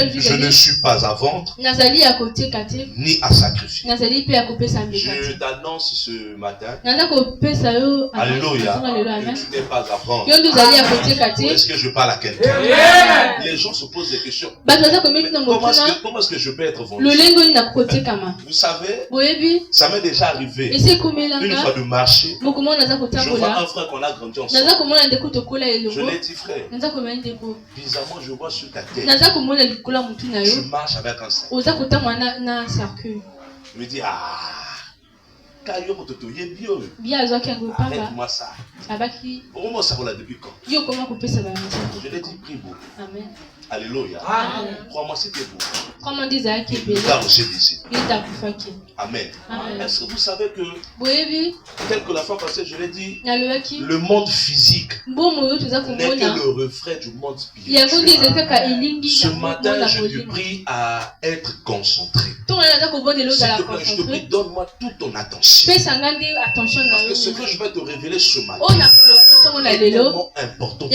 Je ne suis pas à vendre ni à sacrifier. Je t'annonce ce matin, alléluia, que tu n'es pas à vendre. Est-ce que je parle à quelqu'un? Les gens se posent des questions. Comment est-ce que je peux être vendu? Vous savez, ça m'est déjà arrivé une fois de marcher. Je vois un frère qu'on a grandi ensemble. Je l'ai dit, frère, bizarrement je vois sur ta tête, tu marches avec un sac. Je me dis, arrête-moi ça. Comment ça va depuis quand? Je l'ai dit, prie beaucoup. Alléluia. Crois-moi, c'était beau. Il va rejeter d'ici. Amen. Est-ce que vous savez que, tel que la fois passée, je l'ai dit, le monde physique n'est que le reflet du monde spirituel. Ce matin, je te prie à être concentré. S'il te plaît, je te prie, donne-moi toute ton attention. Parce que ce que je vais te révéler ce matin est tellement important.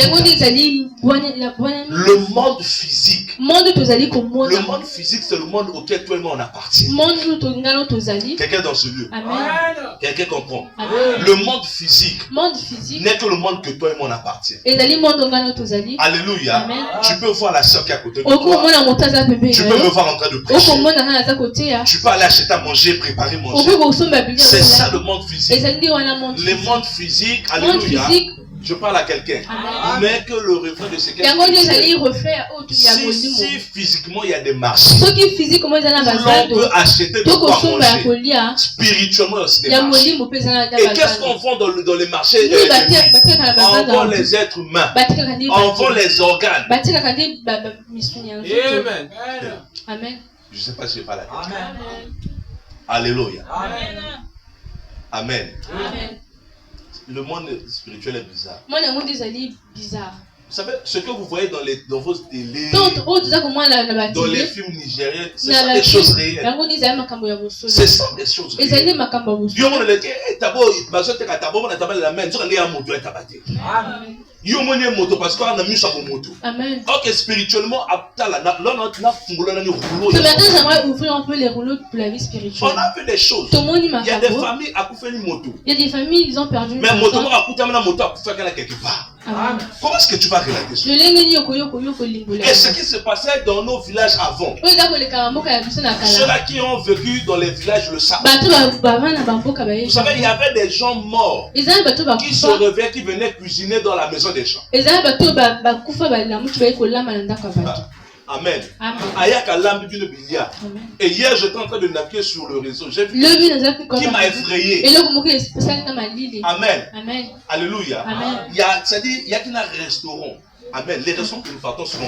Le monde physique. Le monde physique, c'est le monde auquel toi et moi on appartient. Quelqu'un dans ce lieu. Quelqu'un comprend. Le monde physique n'est que le monde que toi et moi on appartient. Alléluia. Tu peux voir la soeur qui est à côté de toi. Tu peux me voir en train de prêcher. Tu peux aller acheter à manger, préparer manger. C'est ça le monde physique. Le monde physique, alléluia. Je parle à quelqu'un. Mais que le reflet de ce qu'elle si physiquement il y a des marchés, on peut acheter de quoi manger. Spirituellement aussi des marchés. Et qu'est-ce qu'on vend dans les marchés? On vend les êtres humains. On vend les organes. Amen. Je ne sais pas si je parle à quelqu'un. Alléluia. Amen. Le monde spirituel est bizarre. Vous savez, ce que vous voyez dans vos télés, dans les films nigériens, ce sont des choses réelles. Ce sont des choses réelles. Ok, spirituellement, ce matin, j'aimerais ouvrir un peu les rouleaux pour la vie spirituelle. On a vu des choses. Il y a des familles à couper une moto. Il y a des familles, ils ont perdu une mais moto. Quelque part. Comment est-ce que tu vas relater ça? Et ce qui se passait dans nos villages avant, ceux-là qui ont vécu dans les villages le savent. Vous savez, il y avait des gens morts qui se réveillaient, qui venaient cuisiner dans la maison des gens. Amen. Et hier, j'étais en train de naviguer sur le réseau. J'ai vu qui m'a effrayé. Amen. Alléluia. Il y a qui n'a restaurant. Amen. Les restaurants que nous partons sont.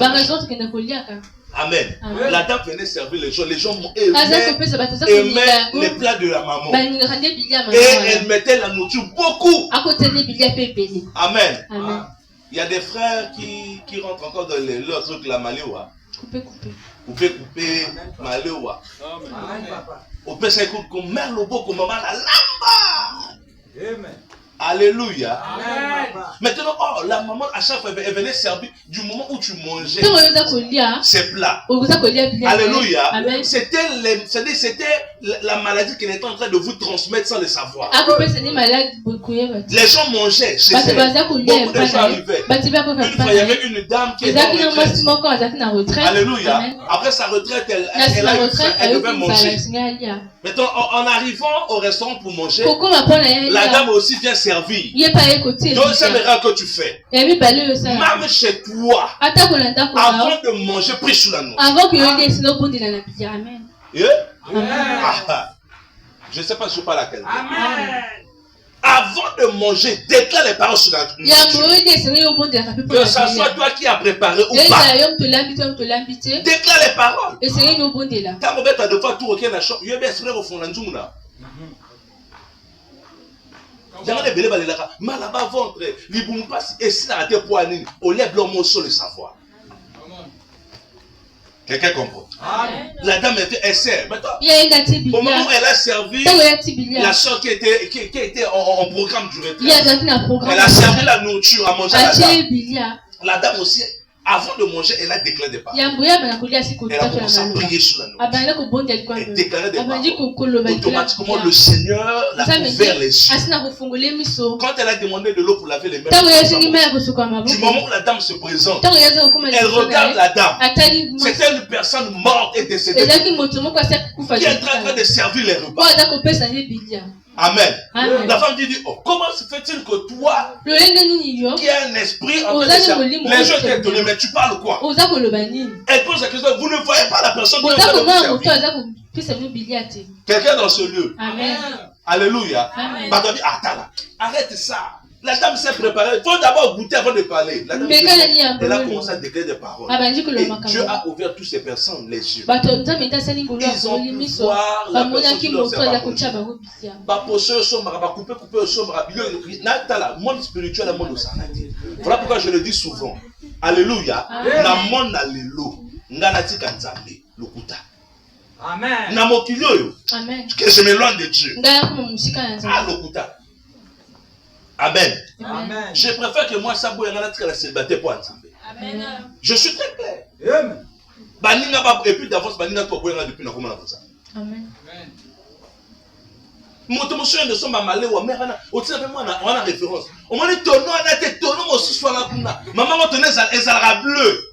Amen. La dame venait servir les gens. Les gens aimaient les plats de la maman. Et elle mettait la nourriture beaucoup. Amen. Il y a des frères qui rentrent encore dans leur truc, la maléoua. Couper, maléoua. Au pèse écoute comme mère le beau comme maman la lamba. Alléluia. Maintenant, la maman à chaque fois elle venait servir du moment où tu mangeais ces plats. Alléluia. C'était la maladie qu'elle était en train de vous transmettre sans le savoir. Les gens mangeaient. Beaucoup de gens arrivaient. Une fois, il y avait une dame qui était en retraite. Alléluia. Après sa retraite, elle devait manger. Maintenant, en arrivant au restaurant pour manger, la dame aussi vient servir. Donc, c'est l'erreur que tu fais. Même chez toi, avant de manger, prie sous la noix. Je ne sais pas si je parle à quelqu'un. Avant de manger, déclare les paroles sur la nourriture. Que ce soit toi qui as préparé ou pas. Déclare les paroles. Quand on va devoir tout requérir la chambre, il y a bien ce au fond de la malaba ventre, liboum passe et si la terre poignée, on lève l'homme sur le savoir. Quelqu'un comprend? La dame elle sert. Au moment où elle a servi, la soeur qui était en programme du retraite, elle a servi la nourriture à manger à la dame. La dame aussi Avant de manger, elle a déclaré des paroles. Elle a commencé à prier sur la nourriture. Elle déclarait des paroles. Automatiquement, le Seigneur l'a ouvert les yeux. Quand elle a demandé de l'eau pour laver les mains, du moment où la dame se présente, elle regarde la dame. C'était une personne morte et décédée qui est en train de servir les repas. Amen. La femme dit, oh, comment se fait-il que toi, qui as un esprit en train de servir, les gens t'ont donné, mais tu parles quoi? Elle pose la question, vous ne voyez pas la personne qui est en train de servir? Quelqu'un dans ce lieu. Amen. Alléluia. Attends là, arrête ça. La dame s'est préparée. Il faut d'abord goûter avant de parler. La dame elle a commencé à déclarer des paroles. Et Dieu a ouvert toutes ces personnes les yeux. Ils ont pu voir la personne qui leur sert. Monde spirituel, le monde sanati. Voilà pourquoi je le dis souvent. Alléluia. La monde a l'élo. Nganati kanzambe. Lokuta. Amen. Amen. Que je m'éloigne de Dieu. Ah, lokuta. Amen. Amen. Je préfère que moi, ça bouille la célibataire pour ensemble. Amen. Je suis très clair. Et puis d'avance, Baninga toi bouille depuis la commande ça. Amen. Mon monsieur ne sommes pas malés ou mère au tiers de moi on a référence. On m'a dit tonneau on a été tonneau aussi soit là kuna. Maman m'a donné ça et ça sera bleu.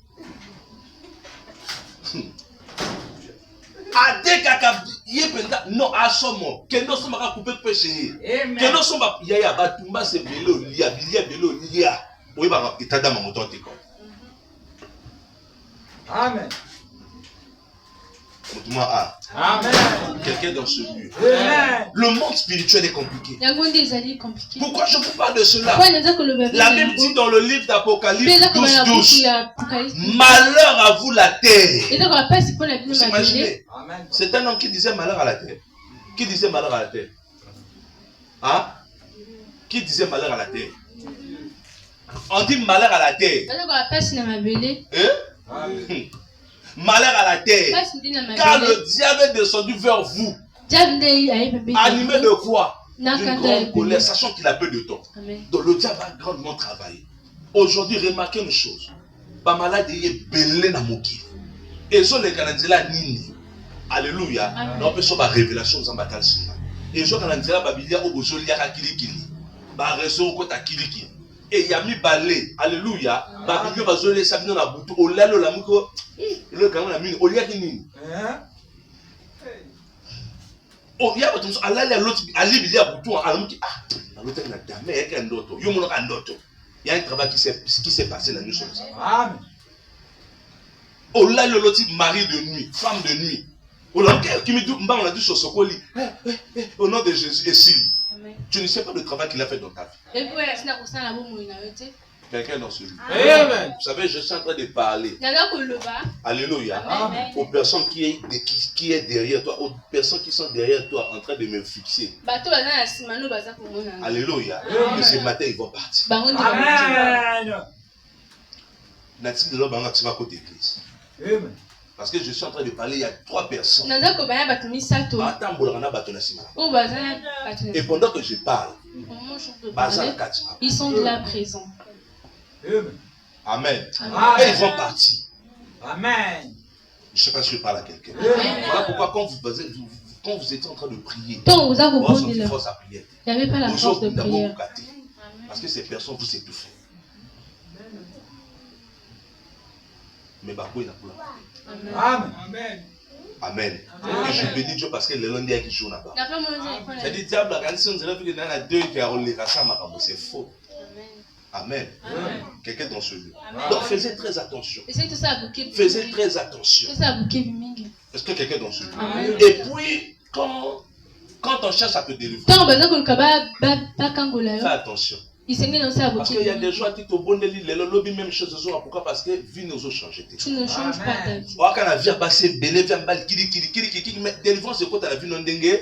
Ade kaka yependa non asomo que nous sommes pas couper péché que nous sommes pas yaya batumba se belo lia belo lia oui ba itada mamoto tiko. Amen. Amen. Quelqu'un dans ce lieu. Amen. Le monde spirituel est compliqué. Pourquoi je vous parle de cela? La Bible dit dans le livre d'Apocalypse 12:12, malheur à vous la terre. Vous imaginez? C'est un homme qui disait malheur à la terre. Qui disait malheur à la terre? Hein? Qui disait malheur à la terre? On dit malheur à la terre. Hein? Malheur à la terre. Car le diable est descendu vers vous. Animé de quoi? D'une grande colère, sachant qu'il a peu de temps. Donc le diable a grandement travaillé. Aujourd'hui, remarquez une chose. Pas malade est belé na moki. Et sur les canadiens nini. Alléluia. On peut sur la révélation dans batal sina. Et sur les canadiens babilia au bozo liaka kilikili. Ba réseau kota kilikili. Et yami balé. Alléluia. Babilia bazole sabino na butu. Olalo la muko. Le canon la mine. Olia kini. Oh, il y a votre chose. Allah a l'autre. Ali bilia butu. Alors qui ah. L'autre n'a jamais été un autre. Yo mono un autre. Il y a un travail qui s'est passé la nuit sur ça. Amen. Oh là l'autre mari de nuit, femme de nuit. Oh là qui me dit on a dit sur ce colis. Au nom de Jésus et Sili. Tu ne sais pas le travail qu'il a fait dans ta vie. Quelqu'un dans ce lieu. Amen. Vous savez, je suis en train de parler. Alléluia. Amen. Aux personnes qui est derrière toi, aux personnes qui sont derrière toi en train de me fixer. Alléluia. Et ce matin, ils vont partir. Amen. Natif de l'homme à côté de l'église. Parce que je suis en train de parler, il y a 3 personnes. Et pendant que je parle, ils sont là présents. Amen. Amen. Et ils vont partir. Amen. Je ne sais pas si je parle à quelqu'un. Voilà pourquoi quand vous étiez en train de prier, il n'y avait pas la force de prière. Parce que ces personnes vous étouffent. Mais Bako il a pour la. Amen. Amen. Et je bénis Dieu parce que les lundis qui jouent là-bas. C'est-à-dire, diable, si on dirait qu'il y en a 2 qui ont les rachats, c'est faux. Amen. Quelqu'un dans ce lieu. Donc faisez très attention. Faisez très attention. Est-ce que quelqu'un dans ce lieu? Et puis, quand on cherche à te délivrer, fais attention. Parce qu'il y a des gens qui te bon délire, les lobbies même chose de soi. Pourquoi? Parce que vie nous a changé. Tu ne changes pas ta vie. Quand la vie a passé, belé, vie a mal, kiri, mais délivrance, c'est quoi ta vie non dengue?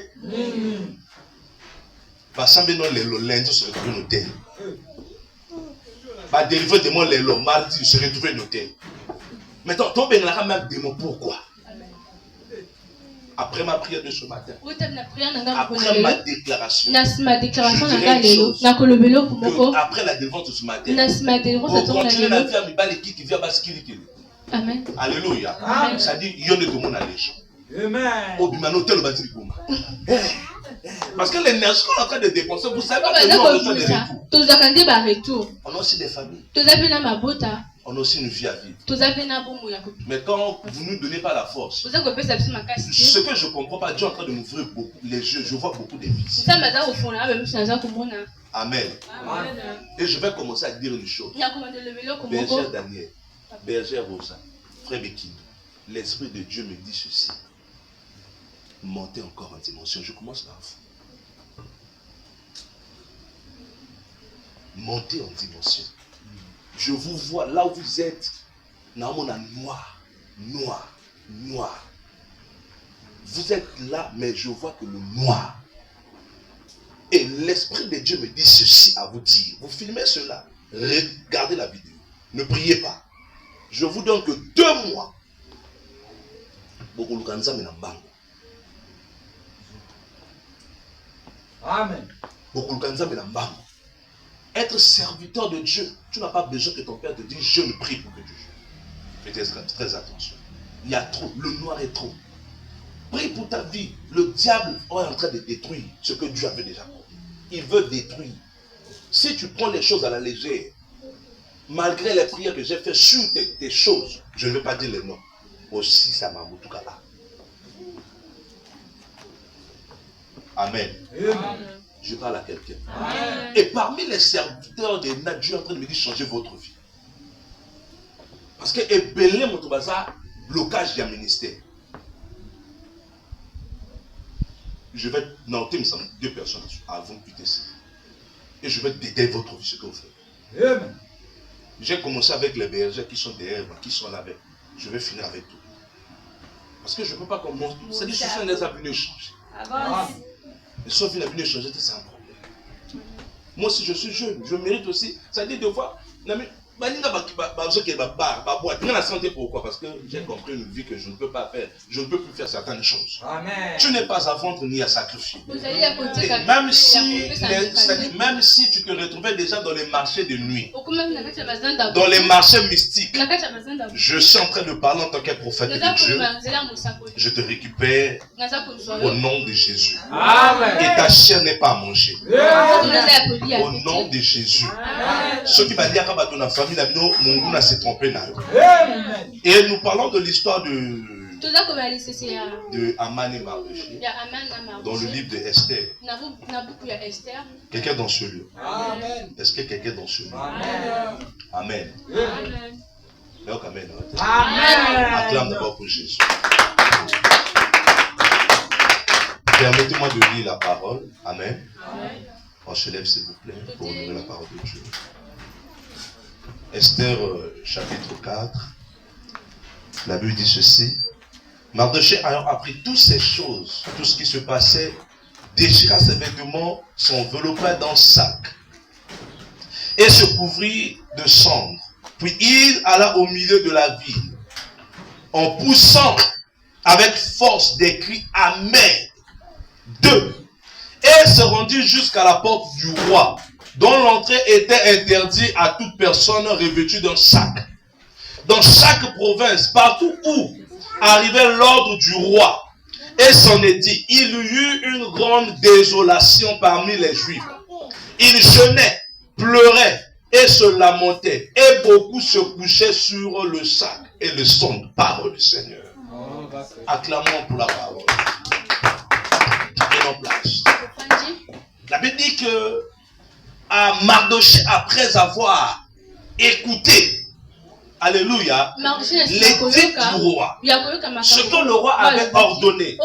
Parce que non les lundi se retrouver noté. Bah délivrer de moi les lots, mardi se retrouver noté. Maintenant, toi ben là même démon pourquoi? Après ma prière de ce matin, après ma déclaration, je dirai une chose, après la délivrance de ce matin, pour continuer la vie à me qui vient basculer. Amen. Alléluia. Ça dit, il y a de mon allégeance. Parce que l'énergie qu'on est en train de dépenser, vous savez que nous on reçoit des retours. On a aussi des familles. On a aussi une vie à vivre. Mais quand vous ne nous donnez pas la force, ce que je ne comprends pas, Dieu est en train de m'ouvrir beaucoup les yeux. Je vois beaucoup de vies. Amen. Et je vais commencer à dire une chose. Bergère Daniel, Bergère Rosa, Frère Bekin, l'Esprit de Dieu me dit ceci. Montez encore en dimension. Je commence par vous. Montez en dimension. Je vous vois là où vous êtes. Noir. Vous êtes là, mais je vois que le noir. Et l'Esprit de Dieu me dit ceci à vous dire. Vous filmez cela. Regardez la vidéo. Ne priez pas. Je vous donne que 2 mois. Amen. Être serviteur de Dieu, tu n'as pas besoin que ton père te dise je ne prie pour que Dieu joue. Faites très attention. Il y a trop, le noir est trop. Prie pour ta vie. Le diable est en train de détruire ce que Dieu avait déjà promis. Il veut détruire. Si tu prends les choses à la légère, malgré les prières que j'ai faites sur tes choses, je ne veux pas dire les noms. Aussi ça m'a tout cas là. Amen. Amen. Je parle à quelqu'un. Et parmi les serviteurs de Dieu en train de me dire changer votre vie. Parce que ébélé mon bazar, blocage du ministère. Je vais noter 2 personnes avant de quitter ça. Et je vais détailler votre vie, ce que vous faites. Amen. J'ai commencé avec les bergers qui sont derrière moi, qui sont là avec. Je vais finir avec tout. Parce que je ne peux pas commencer. C'est des choses qui sont venus changer. Et sauf qu'il a venu changer, c'est un problème. Moi aussi, je suis jeune, je mérite aussi. Ça dit de voir. Pourquoi? Parce que j'ai compris une vie que je ne peux pas faire. Je ne peux plus faire certaines choses. Amen. Tu n'es pas à vendre ni à sacrifier. Même si tu te retrouvais déjà dans les marchés de nuit, dans les marchés mystiques, je suis en train de parler en tant que prophète de Dieu. Je te récupère au nom de Jésus. Amen. Et ta chair n'est pas à manger. Au nom de Jésus. Ceux qui vont dire à ton famille, Mungu s'est trompé là. Et nous parlons de l'histoire de Aman et Mardoché dans le livre de Esther. Quelqu'un dans ce lieu. Est-ce que quelqu'un dans ce lieu? Amen. Amen. Acclame d'abord pour Jésus. Permettez-moi de lire la parole. Amen. On se lève s'il vous plaît pour ouvrir la parole de Dieu. Esther chapitre 4. La Bible dit ceci. Mardoché ayant appris toutes ces choses, tout ce qui se passait, déchira ses vêtements, s'enveloppa dans le sac et se couvrit de cendres. Puis il alla au milieu de la ville en poussant avec force des cris amers. 2. Et se rendit jusqu'à la porte du roi, dont l'entrée était interdite à toute personne revêtue d'un sac. Dans chaque province, partout où arrivait l'ordre du roi, et s'en est dit, il y eut une grande désolation parmi les Juifs. Ils jeûnaient, pleuraient et se lamentaient, et beaucoup se couchaient sur le sac et le son. Parole du Seigneur. Acclamons pour la parole. Prenons place. La Bible dit que à Mardoché, après avoir écouté, alléluia, l'édit du roi, ce que le roi avait ordonné,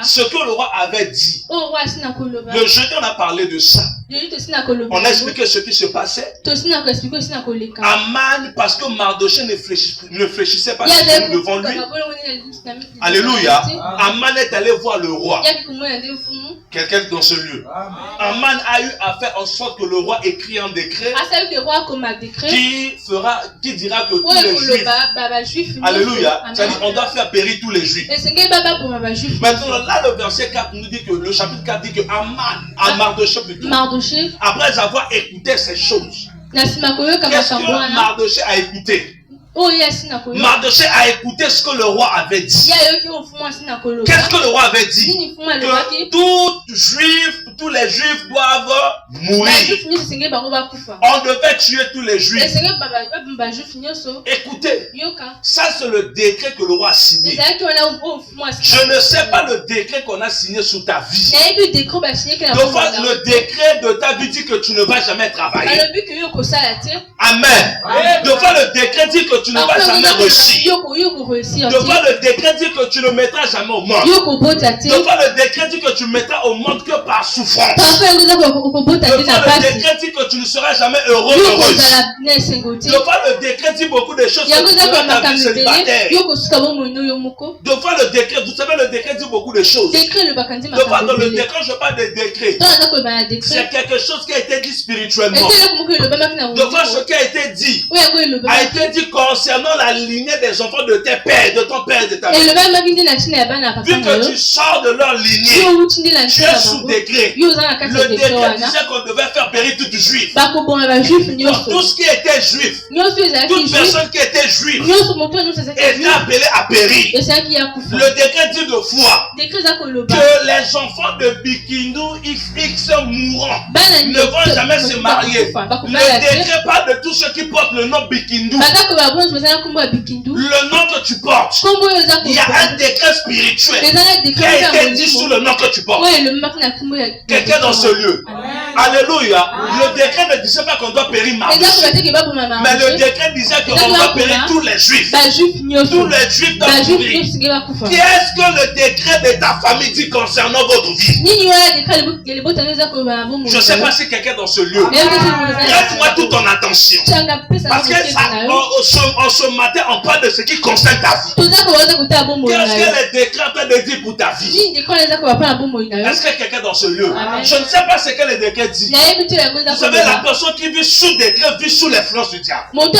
ce que le roi avait dit, le jeudi on a parlé de ça. On a expliqué ce qui se passait. Aman, parce que Mardoché ne fléchissait pas devant lui. Alléluia. Aman est allé voir le roi. Quelqu'un dans ce lieu. Aman a eu à faire en sorte que le roi écrit un décret qui dira que tous les juifs, alléluia, c'est-à-dire on doit faire périr tous les juifs. Maintenant là le verset 4 nous dit que le chapitre 4 dit que Aman, Mardochée plutôt, après avoir écouté ces choses, qu'est-ce que Mardochée a écouté? Mardochée a écouté ce que le roi avait dit. Qu'est-ce que le roi avait dit? Que tous les juifs doivent mourir. On devait tuer tous les juifs. Écoutez, ça c'est le décret que le roi a signé. Je ne sais pas le décret qu'on a signé sous ta vie. Le décret de ta vie dit que tu ne vas jamais travailler. Amen. Devant le décret dit que tu ne vas jamais réussir. Devant le décret dit que tu ne mettras jamais au monde. Devant le décret dit que tu mettras au monde que par souffrance. Devant le décret dit que tu ne seras jamais heureux, heureuse. Devant le décret dit beaucoup de choses que tu seras ta vie célibataire. Devant le décret, vous savez le décret dit beaucoup de choses. Devant le décret, je parle des décrets. C'est quelque chose qui a été dit spirituellement. Devant ce qui a été dit concernant la lignée des enfants de tes pères, de ton père, de ta mère. Vu que tu sors de leur lignée, tu es sous décret. Le décret disait qu'on devait faire périr tout juif. Tout ce qui était juif, toute personne qui était juive était appelée à périr. Le décret dit de foi que les enfants de Bikindu XX mourants ne vont jamais se marier. Le décret parle de tous ceux qui portent le nom Bikindu. Le nom que tu portes, il y a un décret spirituel qui a été dit sous le nom que tu portes. Quelqu'un dans ce lieu. Alléluia. Le décret ne disait pas qu'on doit périr Mardochée. Mais le décret disait qu'on doit périr tous les juifs. Tous les juifs doivent mourir. Qu'est-ce que le décret de ta famille dit concernant votre vie? Je ne sais pas si quelqu'un dans ce lieu. Prête-moi toute ton attention. Parce que en ce matin, on parle de ce qui concerne ta vie. Qu'est-ce que le décret en train de dire pour ta vie? Est-ce que quelqu'un dans ce lieu? Je ne sais pas ce que le décret dit. Vous savez, la personne qui vit sous décret vit sous l'influence du diable. Voilà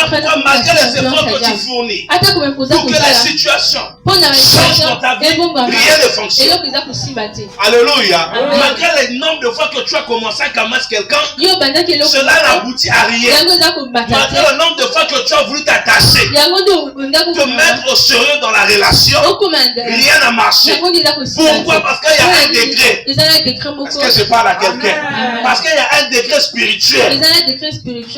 pourquoi, malgré les efforts que tu fournis, pour que la situation change dans ta vie, rien ne fonctionne. Alléluia. Malgré le nombre de fois que tu as commencé à camasser quelqu'un, cela n'aboutit à rien. Malgré le nombre de fois que tu as voulu t'attacher, te mettre au sérieux dans la relation, rien n'a marché. Pourquoi? Parce qu'il y a un décret. Est-ce que je parle à quelqu'un? Parce qu'il y a un décret spirituel.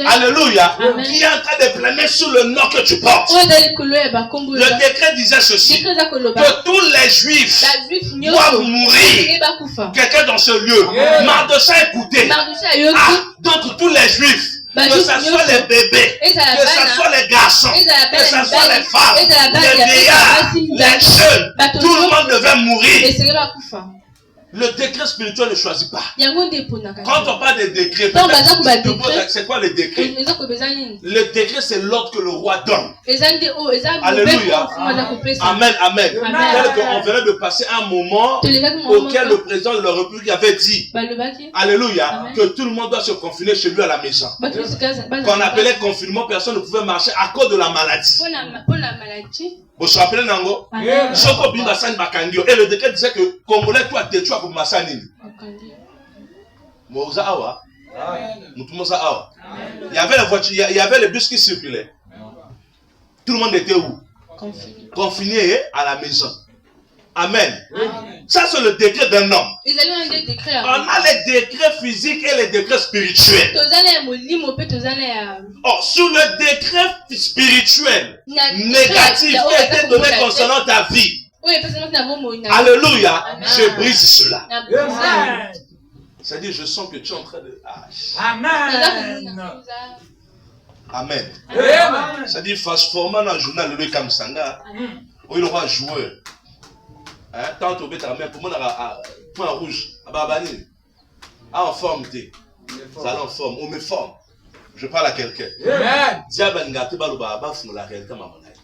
Alléluia. Qui est en train de planer sous le nom que tu portes. Le décret disait ceci, que tous les juifs doivent mourir. Quelqu'un dans ce lieu. Mardochée a écouté. Donc tous les juifs, que ce soit les bébés, que ce soit les garçons, que ce soit les femmes, les vieillards, les jeunes, tout le monde devait mourir. Le décret spirituel ne choisit pas. Quand on parle de décret, c'est quoi le décret? Le décret, c'est l'ordre que le roi donne. Alléluia. Amen, amen. Tel qu'on venait de passer un moment auquel le président de la République avait dit, alléluia, que tout le monde doit se confiner chez lui à la maison. Qu'on appelait confinement, personne ne pouvait marcher à cause de la maladie. Vous vous rappelez, Nango? Et le décret disait que Congolais, toi, tu as pour Massanine. Il y avait les voitures, il y avait les bus qui circulaient. Tout le monde était où? Confiné à la maison. Amen. Ça, c'est le décret d'un homme. On a les décrets physiques et les décrets spirituels. Sous le décret spirituel négatif qui a été donné concernant ta vie, alléluia, je brise cela. C'est-à-dire, je sens que tu es en train de... Amen. Amen. C'est-à-dire, fast-format dans le journal, le Kamsanga, où il aura joueur. Tant que tu as mis pour moi, point rouge, en forme, tu en forme, on me forme. Je parle à quelqu'un.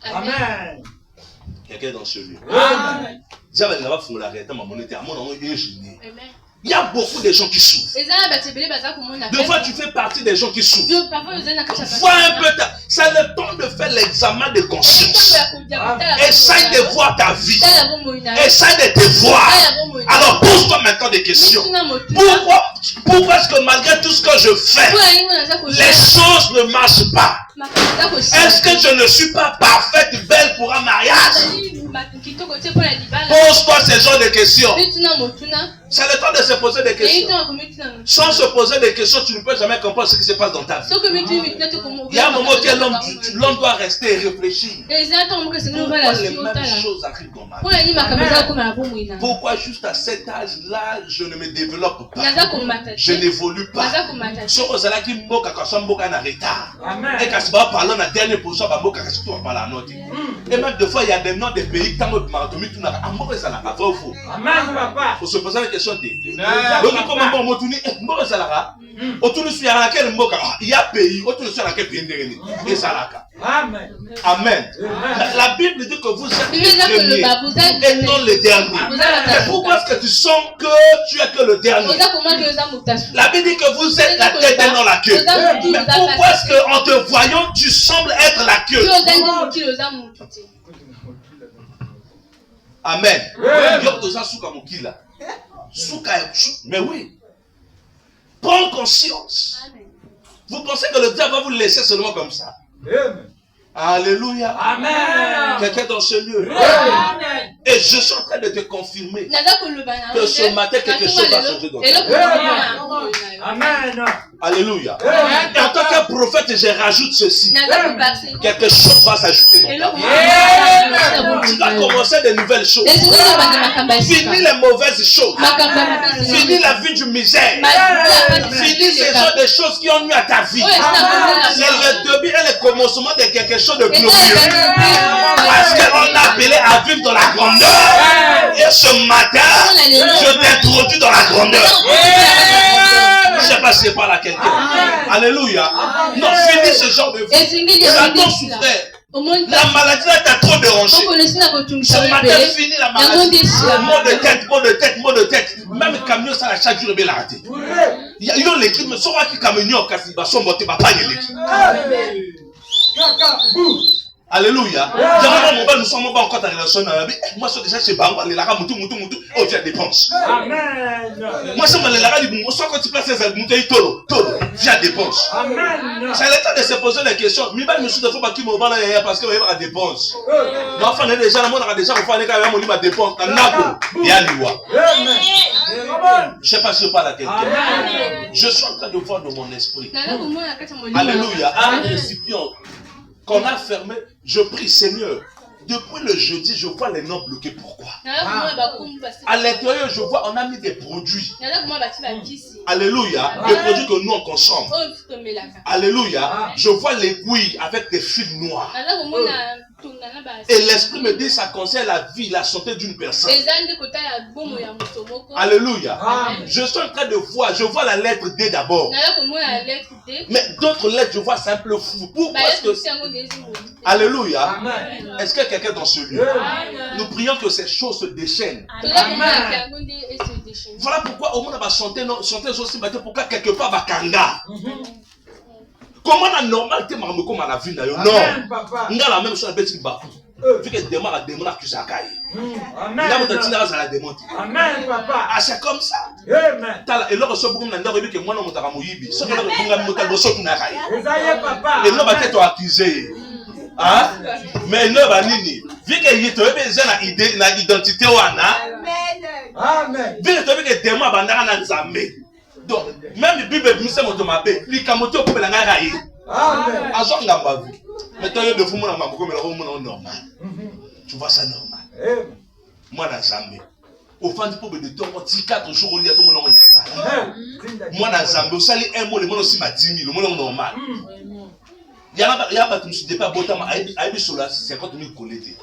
Amen. Quelqu'un dans ce lieu. Amen. Il y a beaucoup de gens qui souffrent. Des fois, tu fais partie des gens qui souffrent. Vois un peu, c'est le temps de faire l'examen de conscience. Essaye de voir ta vie. Essaye de te voir. Alors, pose-toi maintenant des questions. Pourquoi est-ce que malgré tout ce que je fais, les choses ne marchent pas? Est-ce que je ne suis pas parfaite, belle pour un mariage? Pose-toi ce genre de questions. C'est le temps de se poser des questions. Sans se poser des questions, tu ne peux jamais comprendre ce qui se passe dans ta vie. Il y a un moment où l'homme doit rester et réfléchir. Pourquoi les mêmes choses arrivent dans ma vie? Pourquoi juste à cet âge-là, je ne me développe pas? Je n'évolue pas. Et même des fois, il y a des noms des pays qui ont faut se poser la question. Il y a pays, Amen. Amen. La Bible dit que vous êtes les premiers et non les derniers. Mais pourquoi est-ce que tu sens que tu es que le dernier? La Bible dit que vous êtes la tête et non la queue. Mais pourquoi est-ce qu'en te voyant, tu sembles être la queue? Amen. Mais oui. Prends conscience. Vous pensez que le diable va vous laisser seulement comme ça? Alléluia. Amen. Quelqu'un dans ce lieu. Amen. Et je suis en train de te confirmer que ce matin quelque chose va changer dans ta vie. Amen. Alléluia. Et en tant que prophète, je rajoute ceci. Quelque chose va s'ajouter dans ta vie. Tu vas commencer de nouvelles choses. Finis les mauvaises choses. Finis la vie du misère. Finis ces genre de choses qui ont nuit à ta vie. C'est le début et le commencement de quelque chose de glorieux. Parce qu'on a appelé à vivre dans la grandeur. Et ce matin, je t'introduis dans la grandeur. Je ne sais pas si c'est pas là quelqu'un. Alléluia. Non, finis ce genre de vie. Satan souffrait. La maladie là t'a trop dérangé. Ce matin, finis la maladie. Mot de tête, mot de tête, mot de tête. Même camion, ça la chaque jour, il a raté. Il y a l'équipe, mais soit qui camion, il va s'en monter, il va pas y aller. Alléluia. Nous sommes encore en relation. Moi, je suis déjà chez Bango. Les laras, moutou, oh, tu as dépense. Moi, je suis les laras, quand tu places les moutou, tu as dépense. C'est le temps de se poser la question. Mais je suis de fois qui m'ont parlé parce qu'il y a des dépenses. L'enfant est déjà, le monde a déjà, on fait des dépenses. Il y a l'Iwa. Je ne sais pas si je parle à quelqu'un. Je suis en train de voir dans mon esprit. Alléluia. Un récipient qu'on a fermé, je prie Seigneur. Depuis le jeudi, je vois les noms bloqués. Pourquoi? À l'intérieur, je vois, on a mis des produits. Alléluia. Des produits que nous on consomme. Alléluia. Je vois l'aiguille avec des fils noirs. Et l'esprit me dit ça concerne la vie, la santé d'une personne. Alléluia. Je suis en train de voir, je vois la lettre D d'abord. Mais d'autres lettres, je vois simple flou. Pourquoi est-ce que... Alléluia. Est-ce que quelqu'un dans ce lieu? Nous prions que ces choses se déchaînent. Voilà pourquoi au monde va chanter aussi, pourquoi quelque part va kanga. Comment la normalité m'a comme à la vie non? On a la même chose avec Bakou. Vu que démarre à démarrer à Kusakaï. Amen, papa. Ah, c'est comme ça. Amen. Et là, on beaucoup de que moi, on m'a dit, ce que et non, va être accusé. Hein? Mais non, va nini. Vu que il y a une identité. Amen. Vu que démarre à Nzamé. Donc, même la Bible nous sommes automatisés. Les camotos pour la garaille. Amen. Azon n'a pas vu. Mais toi, de vous, mon normal. Tu vois ça normal. Moi, dans Zambie. Au fin du peuple de toi, on dit 4 jours au lit à tout le monde normal. Moi, dans Zambie, au salut un mot, le monde aussi m'a 10 000, le monde normal. Il y a pas de me pas botam à Ibi sur la 50 000 collés.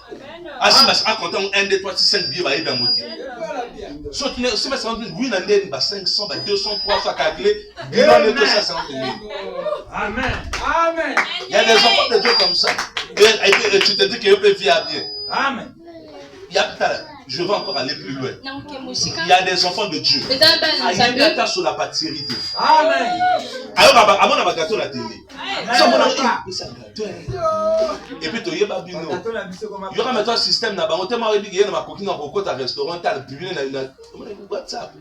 Ah, si ma compte 1, 2, 3, 4, 5 billets, va y avoir un motif. Sauf que si ma 50 000, oui, 500, 200, 300 calculés, 250 000. Amen. Amen. Il y a des enfants de Dieu comme ça. Et tu te dis qu'ils peuvent vivre bien. Amen. Il y a Je vais encore aller plus loin. Il y a des enfants de Dieu. Aïe, sur la pâtirité. Amen. Alors, avant d'avoir gâteau la télé. Et puis, il y aura maintenant un système là-bas. On t'a dit qu'il y a un restaurant, tu as le public, WhatsApp.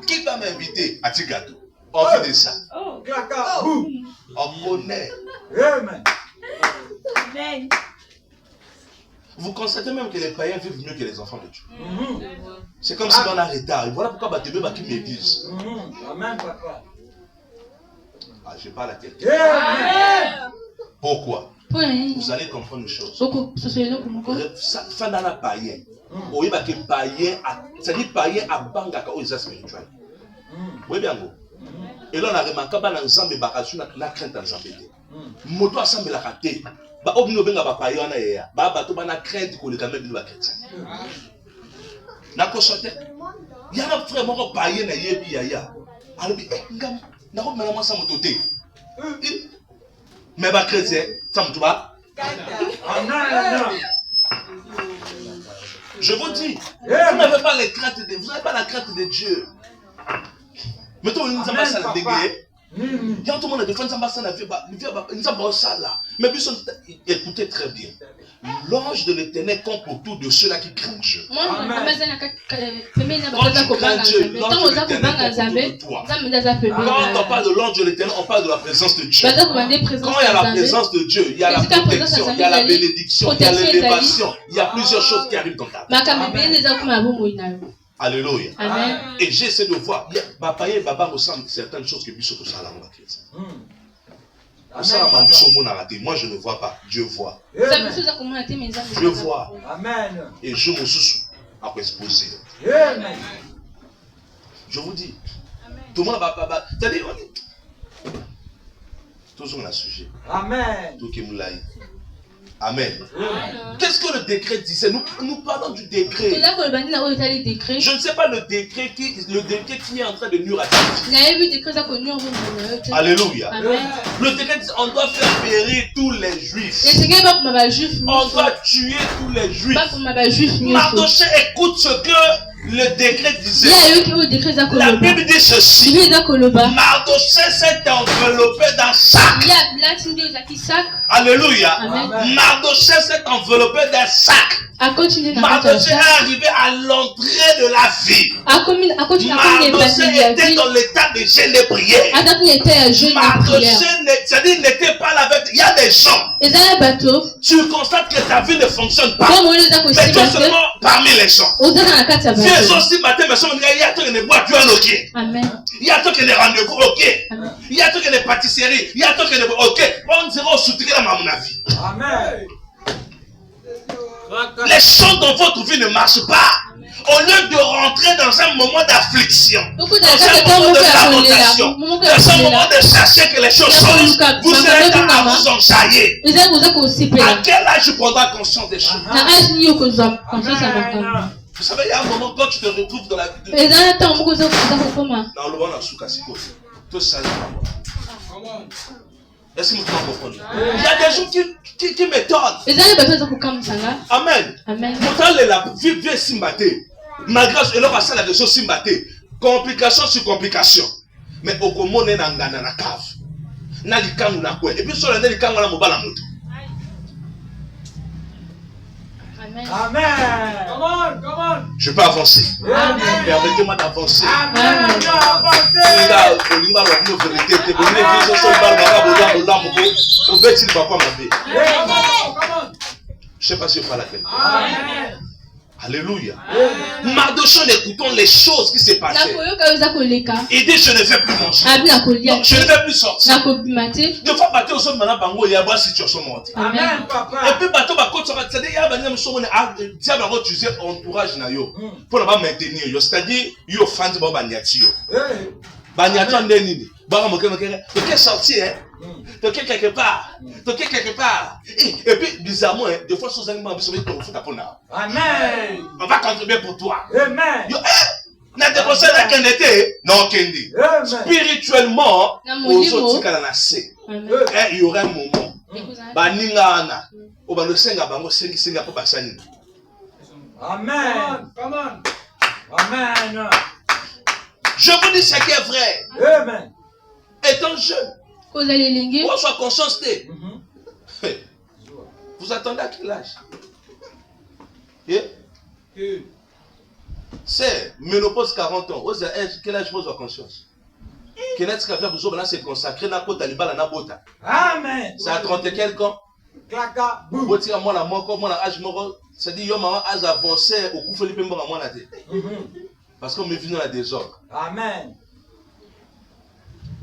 Qui va m'inviter à ce gâteau? On fait de ça. On connaît. Amen. Vous constatez même que les païens vivent mieux que les enfants de Dieu. C'est comme si on a retard. Et voilà pourquoi Batébé qui me disent. Amen, papa. Ah, je parle à quelqu'un. Pourquoi? Vous allez comprendre une chose. Ça dans la païen. Oui, parce que païen, c'est-à-dire païen à bangaka aux spirituels. Oui, bien gros. Et là, on a remarqué que dans ensemble, la crainte dans ensemble. Moto ensemble la raté. Ba obino benga ba païen na ya. Ba bato ba na crainte ko le quand même ba chrétien. Na ko sote. Ya na frère moko païen na yebi ya. Alobi ngam na ko mena masa mototé. Mais ba chrétien, ça me touba. Je vous dis, vous n'avez pas les craintes de, vous n'avez pas la crainte de Dieu. Mettons une ambassade à déguer. Quand tout le monde a défendu l'ambassade à là. Mais écoutez très bien. L'ange de l'Éternel compte autour de ceux-là qui craignent Dieu. Quand tu crains Dieu, l'ange de l'Éternel compte autour de toi. Quand on parle de l'ange de l'Éternel, on parle de la présence de Dieu. Quand il y a la présence de Dieu, il y a la protection, il y a la bénédiction, il y a l'élévation, il y a plusieurs choses qui arrivent dans ta vie. Alléluia. Amen. Et j'essaie de voir. Papa et Baba ressemblent certaines choses que Bishop Salam va créer. Moi je ne vois pas. Dieu voit. Dieu voit. Amen. Et je me suis exposé. Amen. Je vous dis. Tout le monde va pas. C'est-à-dire, tout le monde a un sujet. Amen. Tout le monde. Amen. Qu'est-ce que le décret disait? Nous parlons du décret. Je ne sais pas le décret qui est en train de nuire à ta vie. Alléluia. Amen. Le décret dit on doit faire périr tous les juifs. On doit tuer tous les juifs. Mardochée, écoute ce que le décret disait. La Bible dit ceci. Mardochée s'est enveloppé dans sac. Alléluia. Mardochée s'est enveloppé d'un sac. Mardochée est arrivé à l'entrée de la ville. Mardochée était dans l'état de jeûne et prière. Mardochée n'était pas là avec. Il y a des gens. Tu constates que ta vie ne fonctionne pas. Mais tu es seulement parmi les gens. Viens aussi matin, mais il y a tout qui ne boit du ok. Il y a tout qui ne rendez-vous ok. Il y a tout qui ne pâtisserie. Il y a tout qui ne ok. On dirait au soutien à mon avis. Amen. Les choses dans votre vie ne marchent pas. Au lieu de rentrer dans un moment d'affliction, dans un moment de lamentation, dans un moment de chercher que les choses changent, vous serez à vous enjailler. À quel âge tu prendras conscience des choses? Vous savez, il y a un moment quand tu te retrouves dans la vie de Dieu. Est-ce que vous comprenez? Il y a des gens qui m'étonnent. Amen. Viens simbater. Malgré et là, ça la question simbater. Complication sur complication. Mais au comment on est dans la cave. Na likangu na kwe. Et puis sur la likangu na mobala moto. Amen. Come on. Je peux avancer. Permettez-moi d'avancer. Je ne sais pas si je parle à quelqu'un. Alléluia. Mardochée, écoutons les choses qui se passaient. Il dit je ne vais plus manger. Non, je ne vais plus sortir. Deux fois, bateau au maintenant bango il y a une situation morte. Amen, papa. Et puis bateau bateau ça c'est-à-dire il y a une chose diable va utiliser entourage na yo pour ne pas maintenir yo, c'est-à-dire yo fans ba banyati yo. Banyati en nini? Ba mo que sortir hein. Toquer quelque part. Et puis, bizarrement, des fois, sous animaux, on va faire pour nous. Amen. On va contribuer pour toi. Amen. N'a dépensé la canette. Non, Kendi. Spirituellement, aux autres, il y aura un moment. Baningana. Au bas de Senga, Bango, Senga, Papa Sani. Amen. Come on. Amen. Je vous dis ce qui est vrai. Amen. Étant jeune, on soit conscience. Vous attendez à quel âge? C'est ménopause 40 ans. Quel âge vous avez conscience? Quel âge vous avez consacré à la bota? Amen. C'est à 30 et quelques ans. Claca. C'est-à-dire que âge avancé au coup Philippe parce qu'on me vit dans la désordre. Amen.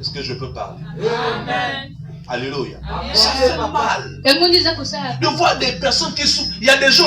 Est-ce que je peux parler? Amen. Alléluia. Amen. Ça fait mal de voir des personnes qui souffrent. Il y a des gens